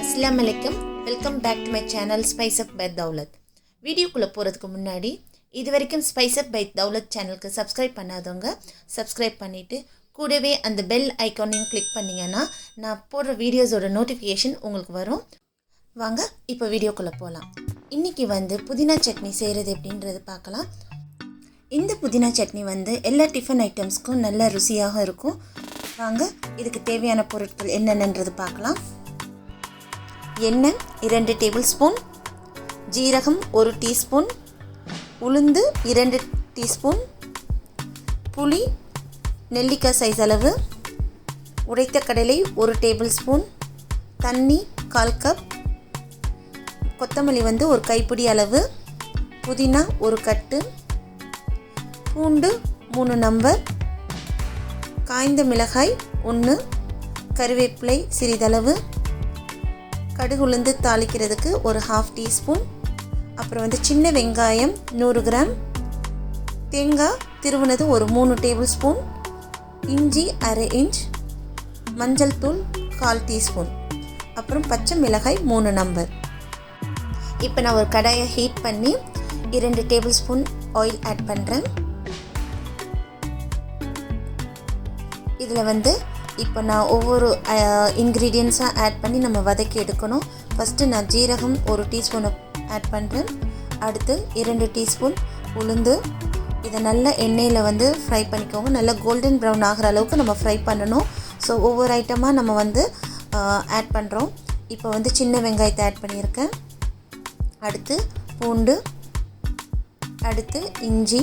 அஸ்ஸலாமு அலைக்கும். Welcome back to my channel spice up by Daulat. வீடியோக்குள்ளே போகிறதுக்கு முன்னாடி இது வரைக்கும் ஸ்பைஸ் அப் பை தௌலத் சேனலுக்கு சப்ஸ்கிரைப் பண்ணாதவங்க சப்ஸ்கிரைப் பண்ணிவிட்டு கூடவே அந்த பெல் ஐக்கானையும் கிளிக் பண்ணிங்கன்னா நான் போடுற வீடியோஸோட நோட்டிஃபிகேஷன் உங்களுக்கு வரும். வாங்க இப்போ வீடியோக்குள்ளே போகலாம். இன்றைக்கி புதினா சட்னி செய்கிறது எப்படின்றது பார்க்கலாம். இந்த புதினா சட்னி எல்லா டிஃபன் ஐட்டம்ஸ்க்கும் நல்ல ருசியாக இருக்கும். வாங்க இதுக்கு தேவையான பொருட்கள் என்னென்னன்றது பார்க்கலாம். எண்ணெய் 2 டேபிள் ஸ்பூன், ஜீரகம் 1 டீஸ்பூன், உளுந்து 2 டீஸ்பூன், புளி நெல்லிக்காய் சைஸ் அளவு, உடைத்த கடலை 1 டேபிள் ஸ்பூன், தண்ணி 1/4 கப், கொத்தமல்லி 1 கைப்பிடி அளவு, புதினா 1 கட்டு, பூண்டு 3 நம்பர், காய்ந்த மிளகாய் 1, கருவேப்பிலை சிறிதளவு, கடுகு உளுந்து தாளிக்கிறதுக்கு 1/2 டீஸ்பூன், அப்புறம் சின்ன வெங்காயம் 100 கிராம், தேங்காய் திருவுனது 3 டேபிள் ஸ்பூன், இஞ்சி 1/2 இன்ச், மஞ்சள் தூள் 1/4 டீஸ்பூன், அப்புறம் பச்சை மிளகாய் 3 நம்பர். இப்போ நான் ஒரு கடாயை ஹீட் பண்ணி 2 டேபிள் ஸ்பூன் ஆயில் ஆட் பண்ணுறேன். இதில் இப்போ நான் ஒவ்வொரு இன்க்ரீடியன்ஸாக ஆட் பண்ணி நம்ம வதக்கி எடுக்கணும். ஃபஸ்ட்டு நான் ஜீரகம் 1 டீஸ்பூனை ஆட் பண்ணுறேன். அடுத்து 2 டீஸ்பூன் உளுந்து. இதை நல்லா எண்ணெயில் ஃப்ரை பண்ணிக்கோங்க. நல்லா கோல்டன் ப்ரௌன் ஆகிற அளவுக்கு நம்ம ஃப்ரை பண்ணணும். ஸோ ஒவ்வொரு ஐட்டமாக நம்ம ஆட் பண்ணுறோம். இப்போ சின்ன வெங்காயத்தை ஆட் பண்ணியிருக்கேன். அடுத்து பூண்டு, அடுத்து இஞ்சி.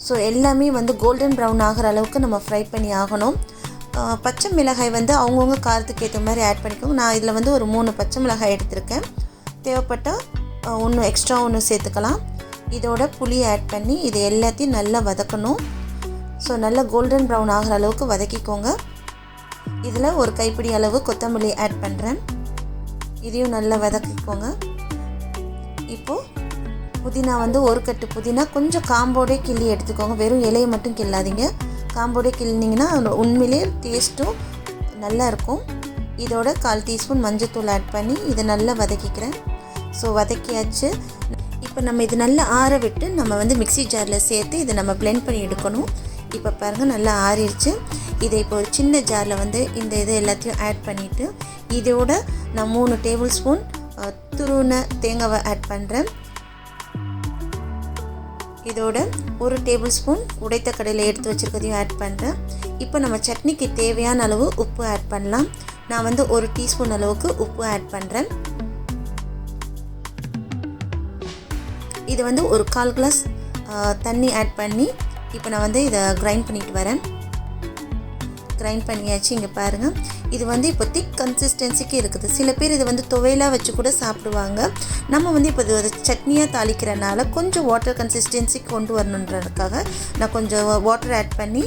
ஸோ எல்லாமே கோல்டன் ப்ரௌன் ஆகிற அளவுக்கு நம்ம ஃப்ரை பண்ணி ஆகணும். பச்சை மிளகாய் அவங்கவுங்க காரத்துக்கு ஏற்ற மாதிரி ஆட் பண்ணிக்கோங்க. நான் இதில் ஒரு 3 பச்சை மிளகாய் எடுத்திருக்கேன். தேவைப்பட்டால் ஒன்று எக்ஸ்ட்ரா ஒன்று சேர்த்துக்கலாம். இதோட புளி ஆட் பண்ணி இது எல்லாத்தையும் நல்லா வதக்கணும். ஸோ நல்லா கோல்டன் ப்ரௌன் ஆகிற அளவுக்கு வதக்கிக்கோங்க. இதில் 1 கைப்பிடி அளவு கொத்தமல்லி ஆட் பண்ணுறேன். இதையும் நல்லா வதக்கிக்கோங்க. இப்போது புதினா 1 கட்டு புதினா கொஞ்சம் காம்போடே கிள்ளி எடுத்துக்கோங்க. வெறும் இலையை மட்டும் கிள்ளாதீங்க. காம்போடே கிள்ளினீங்கன்னா உண்மையிலே டேஸ்ட்டும் நல்லா இருக்கும். இதோட 1/4 டீஸ்பூன் மஞ்சள்தூள் ஆட் பண்ணி இதை நல்லா வதக்கிக்கிறேன். ஸோ வதக்கியாச்சு. இப்போ நம்ம இது நல்லா ஆற விட்டு நம்ம மிக்ஸி ஜாரில் சேர்த்து இதை நம்ம பிளெண்ட் பண்ணி எடுக்கணும். இப்போ பாருங்கள் நல்லா ஆறிடுச்சு. இதை இப்போ ஒரு சின்ன ஜாரில் இந்த இது எல்லாத்தையும் ஆட் பண்ணிவிட்டு இதோட நான் 3 டேபிள் ஸ்பூன் துருவின தேங்காவை ஆட் பண்ணுறேன். இதோட 1 டேபிள் ஸ்பூன் உடைத்த கடலை எடுத்து வச்சுருக்கதையும் ஆட் பண்ணுறேன். இப்போ நம்ம சட்னிக்கு தேவையான அளவு உப்பு ஆட் பண்ணலாம். நான் 1 டீஸ்பூன் அளவுக்கு உப்பு ஆட் பண்ணுறேன். இது ஒரு 1/4 கிளாஸ் தண்ணி ஆட் பண்ணி இப்போ நான் இதை கிரைண்ட் பண்ணிட்டு வரேன். கிரைண்ட் பண்ணியாச்சு. இங்கே பாருங்கள், இது இப்போ திக் கன்சிஸ்டன்சிக்கு இருக்குது. சில பேர் இது துவையலாக வச்சு கூட சாப்பிடுவாங்க. நம்ம இப்போ இது சட்னியாக தாளிக்கிறனால கொஞ்சம் வாட்டர் கன்சிஸ்டன்சி கொண்டு வரணுன்றதுக்காக நான் கொஞ்சம் வாட்டர் ஆட் பண்ணி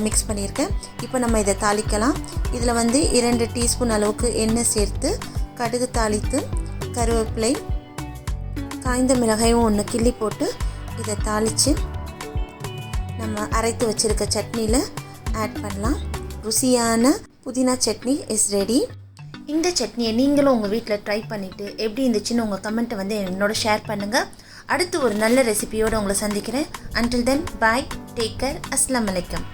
மிக்ஸ் பண்ணியிருக்கேன். இப்போ நம்ம இதை தாளிக்கலாம். இதில் 2 டீஸ்பூன் அளவுக்கு எண்ணெய் சேர்த்து கடுகு தாளித்து கருவேப்பிலை காய்ந்த மிளகாயும் 1 கிள்ளி போட்டு இதை தாளித்து நம்ம அரைத்து வச்சுருக்க சட்னியில் ஆட் பண்ணலாம். ருசியான புதினா சட்னி இஸ் ரெடி. இந்த சட்னியை நீங்களும் உங்கள் வீட்டில் ட்ரை பண்ணிவிட்டு எப்படி இருந்துச்சுன்னு உங்கள் கமெண்ட்டை என்னோட ஷேர் பண்ணுங்கள். அடுத்து ஒரு நல்ல ரெசிபியோடு உங்களை சந்திக்கிறேன். அன்டில் தென் பாய், டேக் கேர், அஸ்ஸலாமு அலைக்கும்.